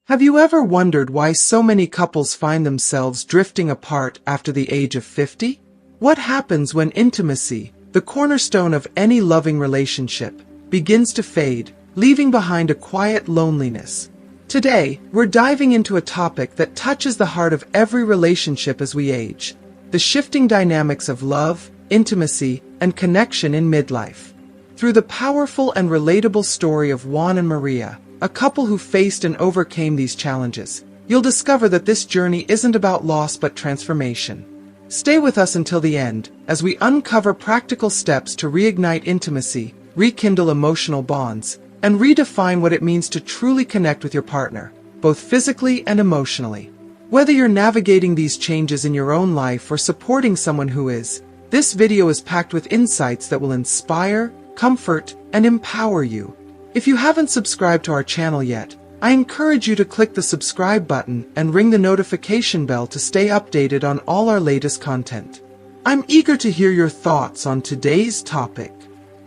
Have you ever wondered why so many couples find themselves drifting apart after the age of 50? What happens when intimacy, the cornerstone of any loving relationship, begins to fade, leaving behind a quiet loneliness? Today, we're diving into a topic that touches the heart of every relationship as we age: the shifting dynamics of love, intimacy, and connection in midlife. Through the powerful and relatable story of Juan and Maria, a couple who faced and overcame these challenges, you'll discover that this journey isn't about loss but transformation. Stay with us until the end, as we uncover practical steps to reignite intimacy, rekindle emotional bonds, and redefine what it means to truly connect with your partner, both physically and emotionally. Whether you're navigating these changes in your own life or supporting someone who is, this video is packed with insights that will inspire, comfort, and empower you. If you haven't subscribed to our channel yet, I encourage you to click the subscribe button and ring the notification bell to stay updated on all our latest content. I'm eager to hear your thoughts on today's topic.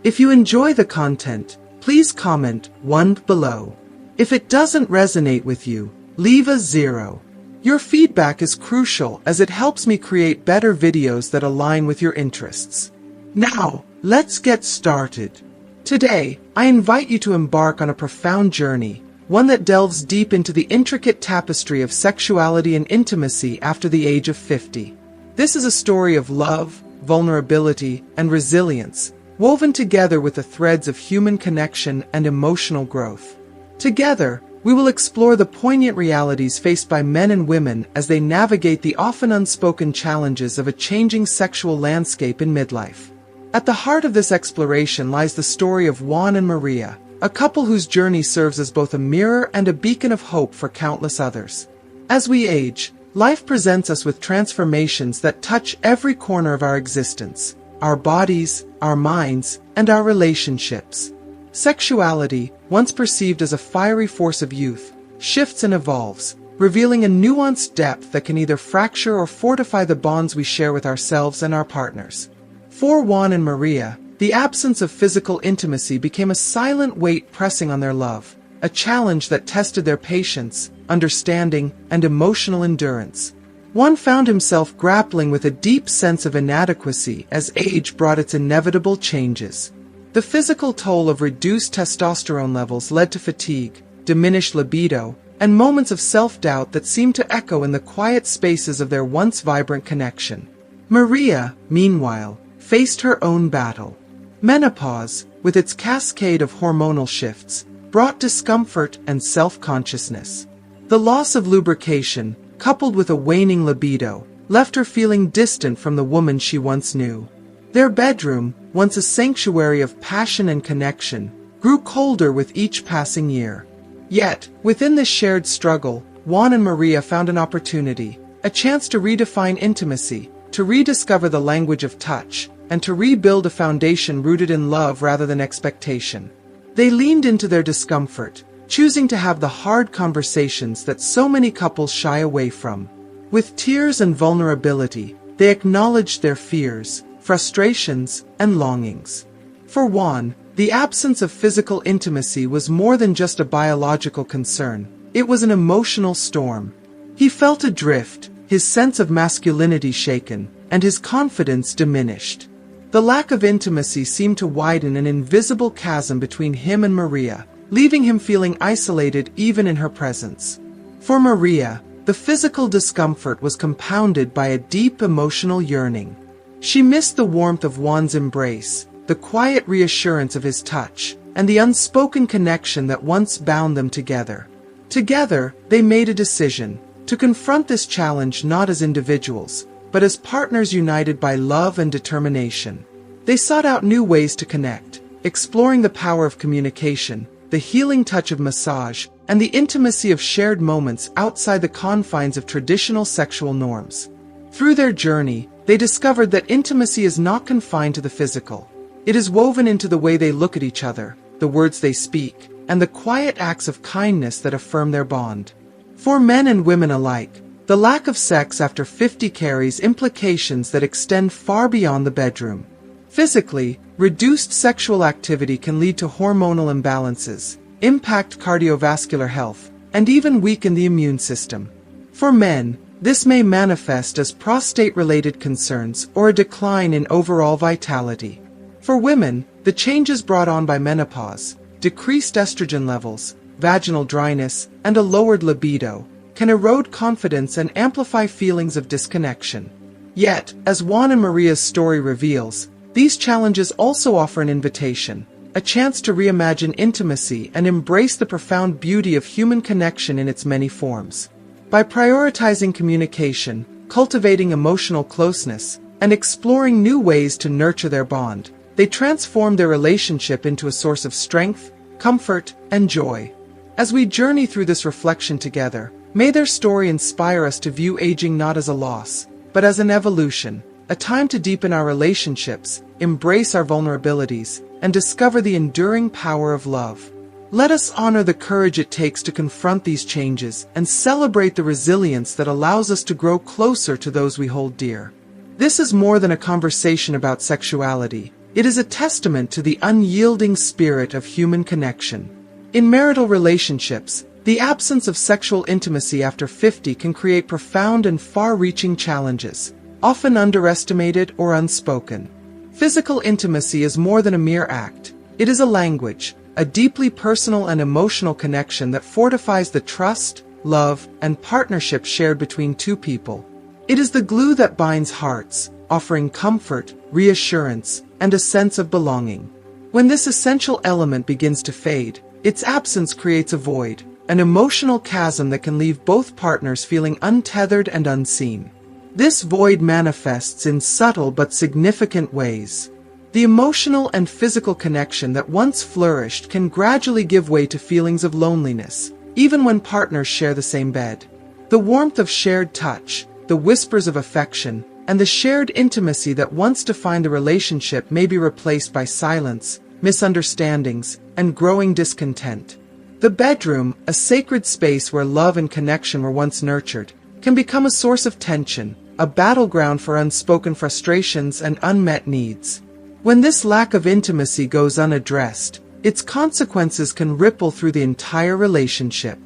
If you enjoy the content, please comment 1 below. If it doesn't resonate with you, leave a 0. Your feedback is crucial as it helps me create better videos that align with your interests. Now, let's get started. Today, I invite you to embark on a profound journey, one that delves deep into the intricate tapestry of sexuality and intimacy after the age of 50. This is a story of love, vulnerability, and resilience, woven together with the threads of human connection and emotional growth. Together, we will explore the poignant realities faced by men and women as they navigate the often unspoken challenges of a changing sexual landscape in midlife. At the heart of this exploration lies the story of Juan and Maria, a couple whose journey serves as both a mirror and a beacon of hope for countless others. As we age, life presents us with transformations that touch every corner of our existence: our bodies, our minds, and our relationships. Sexuality, once perceived as a fiery force of youth, shifts and evolves, revealing a nuanced depth that can either fracture or fortify the bonds we share with ourselves and our partners. For Juan and Maria, the absence of physical intimacy became a silent weight pressing on their love, a challenge that tested their patience, understanding, and emotional endurance. Juan found himself grappling with a deep sense of inadequacy as age brought its inevitable changes. The physical toll of reduced testosterone levels led to fatigue, diminished libido, and moments of self-doubt that seemed to echo in the quiet spaces of their once vibrant connection. Maria, meanwhile, faced her own battle. Menopause, with its cascade of hormonal shifts, brought discomfort and self-consciousness. The loss of lubrication, coupled with a waning libido, left her feeling distant from the woman she once knew. Their bedroom, once a sanctuary of passion and connection, grew colder with each passing year. Yet, within this shared struggle, Juan and Maria found an opportunity, a chance to redefine intimacy, to rediscover the language of touch, and to rebuild a foundation rooted in love rather than expectation. They leaned into their discomfort, choosing to have the hard conversations that so many couples shy away from. With tears and vulnerability, they acknowledged their fears, frustrations, and longings. For Juan, the absence of physical intimacy was more than just a biological concern. It was an emotional storm. He felt adrift, his sense of masculinity shaken, and his confidence diminished. The lack of intimacy seemed to widen an invisible chasm between him and Maria, leaving him feeling isolated even in her presence. For Maria, the physical discomfort was compounded by a deep emotional yearning. She missed the warmth of Juan's embrace, the quiet reassurance of his touch, and the unspoken connection that once bound them together. Together, they made a decision to confront this challenge not as individuals, but as partners united by love and determination. They sought out new ways to connect, exploring the power of communication, the healing touch of massage, and the intimacy of shared moments outside the confines of traditional sexual norms. Through their journey, they discovered that intimacy is not confined to the physical. It is woven into the way they look at each other, the words they speak, and the quiet acts of kindness that affirm their bond. For men and women alike, the lack of sex after 50 carries implications that extend far beyond the bedroom. Physically, reduced sexual activity can lead to hormonal imbalances, impact cardiovascular health, and even weaken the immune system. For men, this may manifest as prostate-related concerns or a decline in overall vitality. For women, the changes brought on by menopause, decreased estrogen levels, vaginal dryness, and a lowered libido can erode confidence and amplify feelings of disconnection. Yet, as Juan and Maria's story reveals, these challenges also offer an invitation, a chance to reimagine intimacy and embrace the profound beauty of human connection in its many forms. By prioritizing communication, cultivating emotional closeness, and exploring new ways to nurture their bond, they transform their relationship into a source of strength, comfort, and joy. As we journey through this reflection together, may their story inspire us to view aging not as a loss, but as an evolution, a time to deepen our relationships, embrace our vulnerabilities, and discover the enduring power of love. Let us honor the courage it takes to confront these changes and celebrate the resilience that allows us to grow closer to those we hold dear. This is more than a conversation about sexuality. It is a testament to the unyielding spirit of human connection. In marital relationships, the absence of sexual intimacy after 50 can create profound and far-reaching challenges, often underestimated or unspoken. Physical intimacy is more than a mere act. It is a language, a deeply personal and emotional connection that fortifies the trust, love, and partnership shared between two people. It is the glue that binds hearts, offering comfort, reassurance, and a sense of belonging. When this essential element begins to fade, its absence creates a void, an emotional chasm that can leave both partners feeling untethered and unseen. This void manifests in subtle but significant ways. The emotional and physical connection that once flourished can gradually give way to feelings of loneliness, even when partners share the same bed. The warmth of shared touch, the whispers of affection, and the shared intimacy that once defined the relationship may be replaced by silence, misunderstandings, and growing discontent. The bedroom, a sacred space where love and connection were once nurtured, can become a source of tension, a battleground for unspoken frustrations and unmet needs. When this lack of intimacy goes unaddressed, its consequences can ripple through the entire relationship.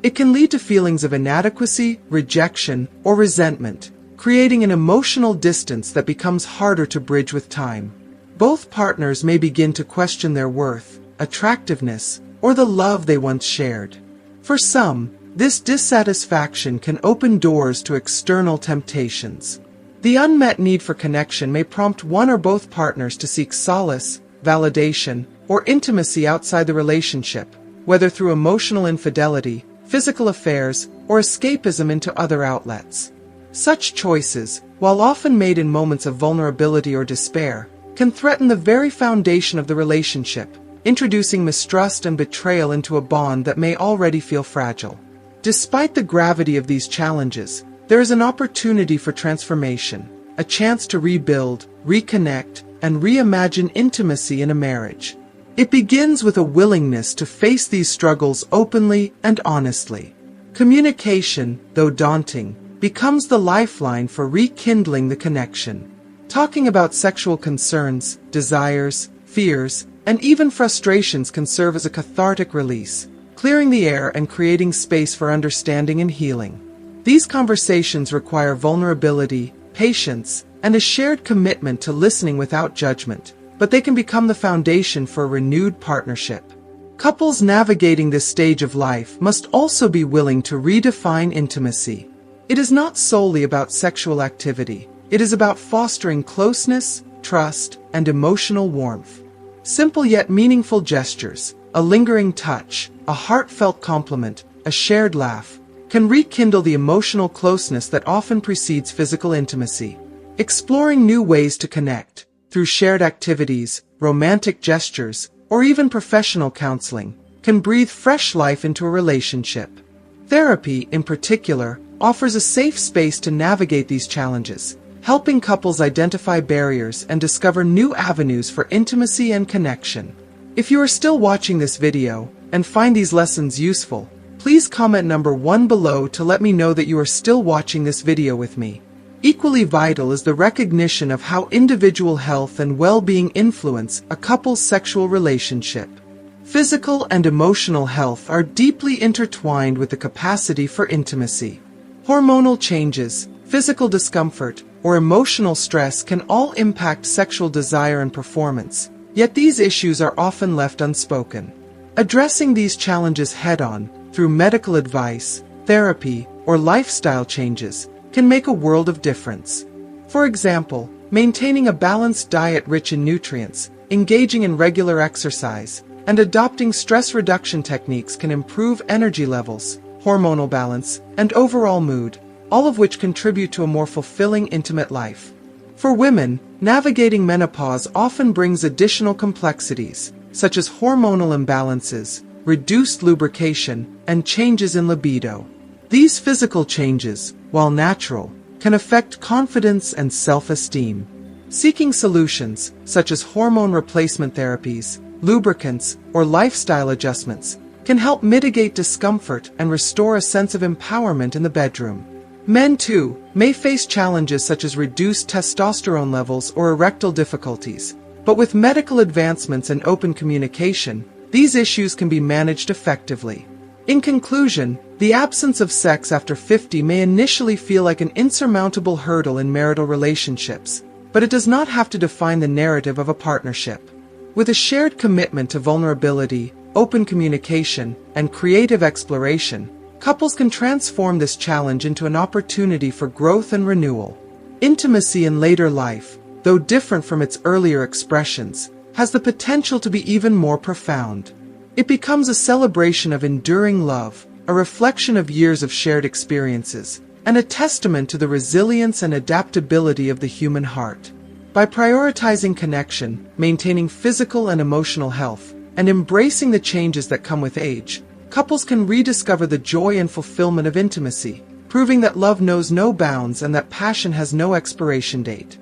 It can lead to feelings of inadequacy, rejection, or resentment, creating an emotional distance that becomes harder to bridge with time. Both partners may begin to question their worth, attractiveness, or the love they once shared. For some, this dissatisfaction can open doors to external temptations. The unmet need for connection may prompt one or both partners to seek solace, validation, or intimacy outside the relationship, whether through emotional infidelity, physical affairs, or escapism into other outlets. Such choices, while often made in moments of vulnerability or despair, can threaten the very foundation of the relationship, introducing mistrust and betrayal into a bond that may already feel fragile. Despite the gravity of these challenges, there is an opportunity for transformation, a chance to rebuild, reconnect, and reimagine intimacy in a marriage. It begins with a willingness to face these struggles openly and honestly. Communication, though daunting, becomes the lifeline for rekindling the connection. Talking about sexual concerns, desires, fears, and even frustrations can serve as a cathartic release, clearing the air and creating space for understanding and healing. These conversations require vulnerability, patience, and a shared commitment to listening without judgment, but they can become the foundation for a renewed partnership. Couples navigating this stage of life must also be willing to redefine intimacy. It is not solely about sexual activity. It is about fostering closeness, trust, and emotional warmth. Simple yet meaningful gestures, a lingering touch, a heartfelt compliment, a shared laugh, can rekindle the emotional closeness that often precedes physical intimacy. Exploring new ways to connect, through shared activities, romantic gestures, or even professional counseling, can breathe fresh life into a relationship. Therapy, in particular, offers a safe space to navigate these challenges, helping couples identify barriers and discover new avenues for intimacy and connection. If you are still watching this video and find these lessons useful, please comment number 1 below to let me know that you are still watching this video with me. Equally vital is the recognition of how individual health and well-being influence a couple's sexual relationship. Physical and emotional health are deeply intertwined with the capacity for intimacy. Hormonal changes, physical discomfort, or emotional stress can all impact sexual desire and performance, yet these issues are often left unspoken. Addressing these challenges head-on, through medical advice, therapy, or lifestyle changes, can make a world of difference. For example, maintaining a balanced diet rich in nutrients, engaging in regular exercise, and adopting stress reduction techniques can improve energy levels, hormonal balance, and overall mood, all of which contribute to a more fulfilling intimate life. For women, navigating menopause often brings additional complexities, such as hormonal imbalances, reduced lubrication, and changes in libido. These physical changes, while natural, can affect confidence and self-esteem. Seeking solutions, such as hormone replacement therapies, lubricants, or lifestyle adjustments, can help mitigate discomfort and restore a sense of empowerment in the bedroom. Men, too, may face challenges such as reduced testosterone levels or erectile difficulties, but with medical advancements and open communication, these issues can be managed effectively. In conclusion, the absence of sex after 50 may initially feel like an insurmountable hurdle in marital relationships, but it does not have to define the narrative of a partnership. With a shared commitment to vulnerability, open communication, and creative exploration, couples can transform this challenge into an opportunity for growth and renewal. Intimacy in later life, though different from its earlier expressions, has the potential to be even more profound. It becomes a celebration of enduring love, a reflection of years of shared experiences, and a testament to the resilience and adaptability of the human heart. By prioritizing connection, maintaining physical and emotional health, and embracing the changes that come with age, couples can rediscover the joy and fulfillment of intimacy, proving that love knows no bounds and that passion has no expiration date.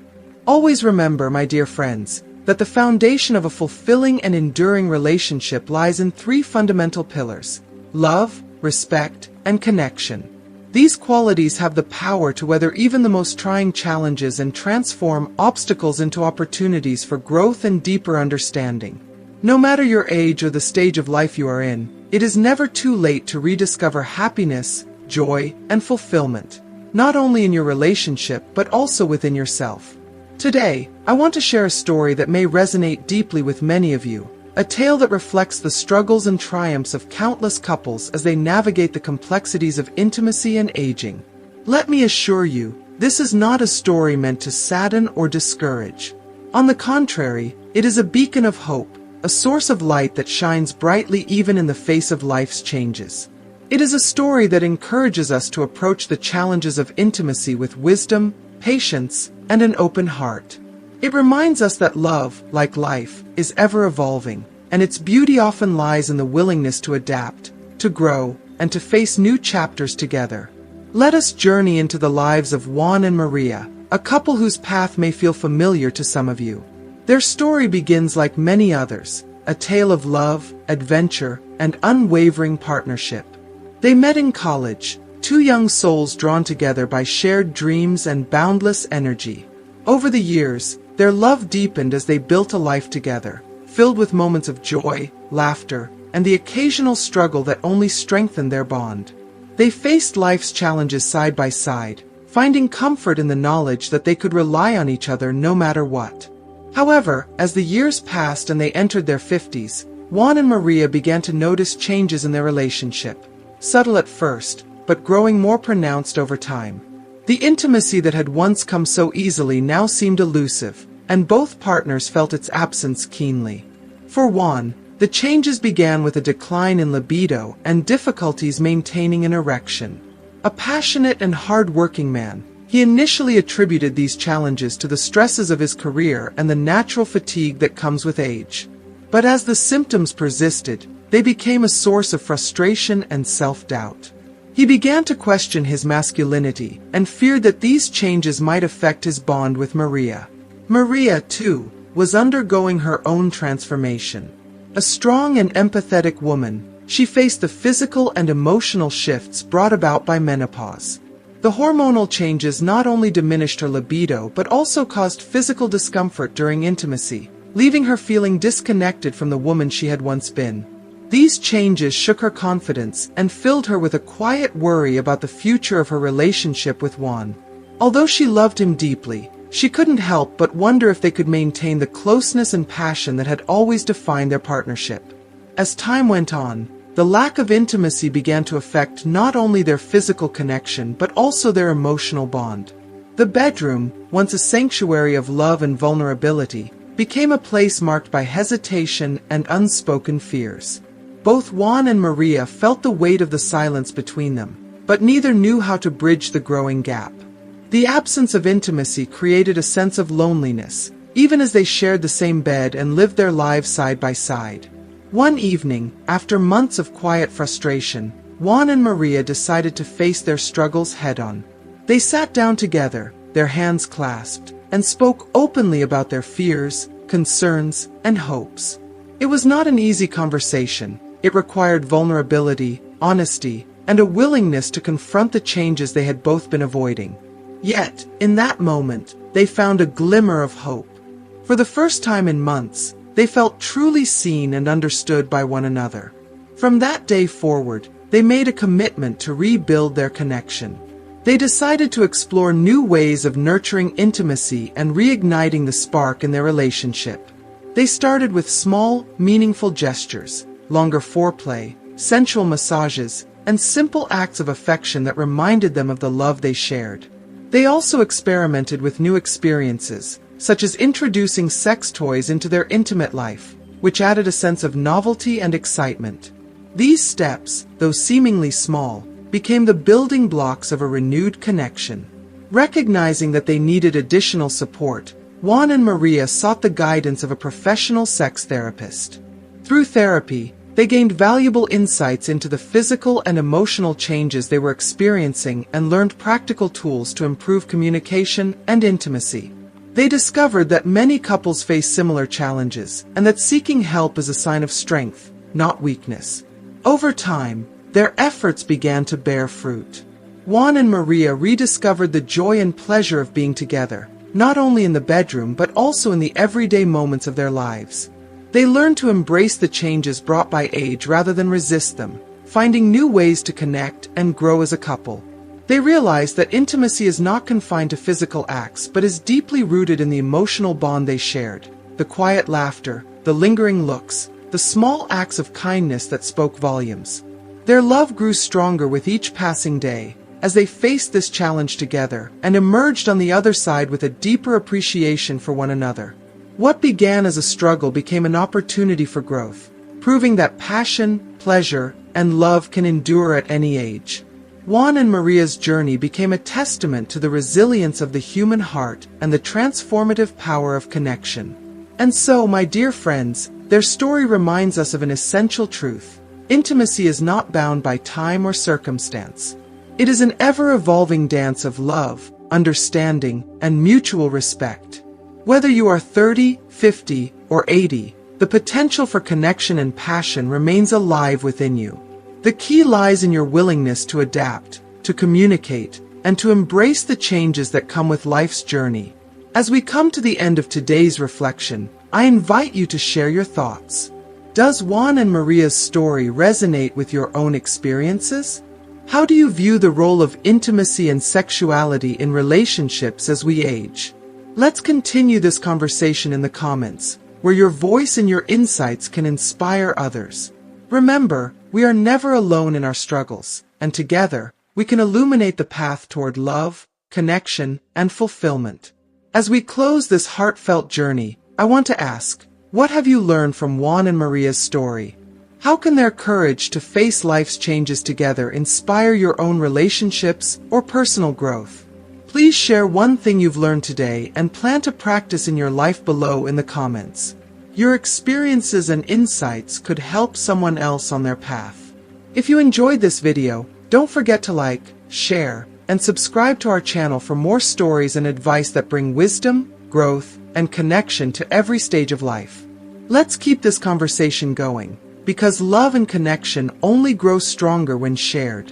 Always remember, my dear friends, that the foundation of a fulfilling and enduring relationship lies in three fundamental pillars: love, respect, and connection. These qualities have the power to weather even the most trying challenges and transform obstacles into opportunities for growth and deeper understanding. No matter your age or the stage of life you are in, it is never too late to rediscover happiness, joy, and fulfillment, not only in your relationship but also within yourself. Today, I want to share a story that may resonate deeply with many of you, a tale that reflects the struggles and triumphs of countless couples as they navigate the complexities of intimacy and aging. Let me assure you, this is not a story meant to sadden or discourage. On the contrary, it is a beacon of hope, a source of light that shines brightly even in the face of life's changes. It is a story that encourages us to approach the challenges of intimacy with wisdom, patience, and an open heart. It reminds us that love, like life, is ever evolving, and its beauty often lies in the willingness to adapt, to grow, and to face new chapters together. Let us journey into the lives of Juan and Maria, a couple whose path may feel familiar to some of you. Their story begins like many others, a tale of love, adventure, and unwavering partnership. They met in college, two young souls drawn together by shared dreams and boundless energy. Over the years, their love deepened as they built a life together, filled with moments of joy, laughter, and the occasional struggle that only strengthened their bond. They faced life's challenges side by side, finding comfort in the knowledge that they could rely on each other no matter what. However, as the years passed and they entered their 50s, Juan and Maria began to notice changes in their relationship, subtle at first, but growing more pronounced over time. The intimacy that had once come so easily now seemed elusive, and both partners felt its absence keenly. For Juan, the changes began with a decline in libido and difficulties maintaining an erection. A passionate and hard-working man, he initially attributed these challenges to the stresses of his career and the natural fatigue that comes with age. But as the symptoms persisted, they became a source of frustration and self-doubt. He began to question his masculinity and feared that these changes might affect his bond with Maria. Maria, too, was undergoing her own transformation. A strong and empathetic woman, she faced the physical and emotional shifts brought about by menopause. The hormonal changes not only diminished her libido but also caused physical discomfort during intimacy, leaving her feeling disconnected from the woman she had once been. These changes shook her confidence and filled her with a quiet worry about the future of her relationship with Juan. Although she loved him deeply, she couldn't help but wonder if they could maintain the closeness and passion that had always defined their partnership. As time went on, the lack of intimacy began to affect not only their physical connection but also their emotional bond. The bedroom, once a sanctuary of love and vulnerability, became a place marked by hesitation and unspoken fears. Both Juan and Maria felt the weight of the silence between them, but neither knew how to bridge the growing gap. The absence of intimacy created a sense of loneliness, even as they shared the same bed and lived their lives side by side. One evening, after months of quiet frustration, Juan and Maria decided to face their struggles head-on. They sat down together, their hands clasped, and spoke openly about their fears, concerns, and hopes. It was not an easy conversation. It required vulnerability, honesty, and a willingness to confront the changes they had both been avoiding. Yet, in that moment, they found a glimmer of hope. For the first time in months, they felt truly seen and understood by one another. From that day forward, they made a commitment to rebuild their connection. They decided to explore new ways of nurturing intimacy and reigniting the spark in their relationship. They started with small, meaningful gestures, longer foreplay, sensual massages, and simple acts of affection that reminded them of the love they shared. They also experimented with new experiences, such as introducing sex toys into their intimate life, which added a sense of novelty and excitement. These steps, though seemingly small, became the building blocks of a renewed connection. Recognizing that they needed additional support, Juan and Maria sought the guidance of a professional sex therapist. Through therapy, they gained valuable insights into the physical and emotional changes they were experiencing and learned practical tools to improve communication and intimacy. They discovered that many couples face similar challenges, and that seeking help is a sign of strength, not weakness. Over time, their efforts began to bear fruit. Juan and Maria rediscovered the joy and pleasure of being together, not only in the bedroom but also in the everyday moments of their lives. They learned to embrace the changes brought by age rather than resist them, finding new ways to connect and grow as a couple. They realized that intimacy is not confined to physical acts but is deeply rooted in the emotional bond they shared, the quiet laughter, the lingering looks, the small acts of kindness that spoke volumes. Their love grew stronger with each passing day, as they faced this challenge together and emerged on the other side with a deeper appreciation for one another. What began as a struggle became an opportunity for growth, proving that passion, pleasure, and love can endure at any age. Juan and Maria's journey became a testament to the resilience of the human heart and the transformative power of connection. And so, my dear friends, their story reminds us of an essential truth. Intimacy is not bound by time or circumstance. It is an ever-evolving dance of love, understanding, and mutual respect. Whether you are 30, 50, or 80, the potential for connection and passion remains alive within you. The key lies in your willingness to adapt, to communicate, and to embrace the changes that come with life's journey. As we come to the end of today's reflection, I invite you to share your thoughts. Does Juan and Maria's story resonate with your own experiences? How do you view the role of intimacy and sexuality in relationships as we age? Let's continue this conversation in the comments, where your voice and your insights can inspire others. Remember, we are never alone in our struggles, and together, we can illuminate the path toward love, connection, and fulfillment. As we close this heartfelt journey, I want to ask, what have you learned from Juan and Maria's story? How can their courage to face life's changes together inspire your own relationships or personal growth? Please share one thing you've learned today and plan to practice in your life below in the comments. Your experiences and insights could help someone else on their path. If you enjoyed this video, don't forget to like, share, and subscribe to our channel for more stories and advice that bring wisdom, growth, and connection to every stage of life. Let's keep this conversation going, because love and connection only grow stronger when shared.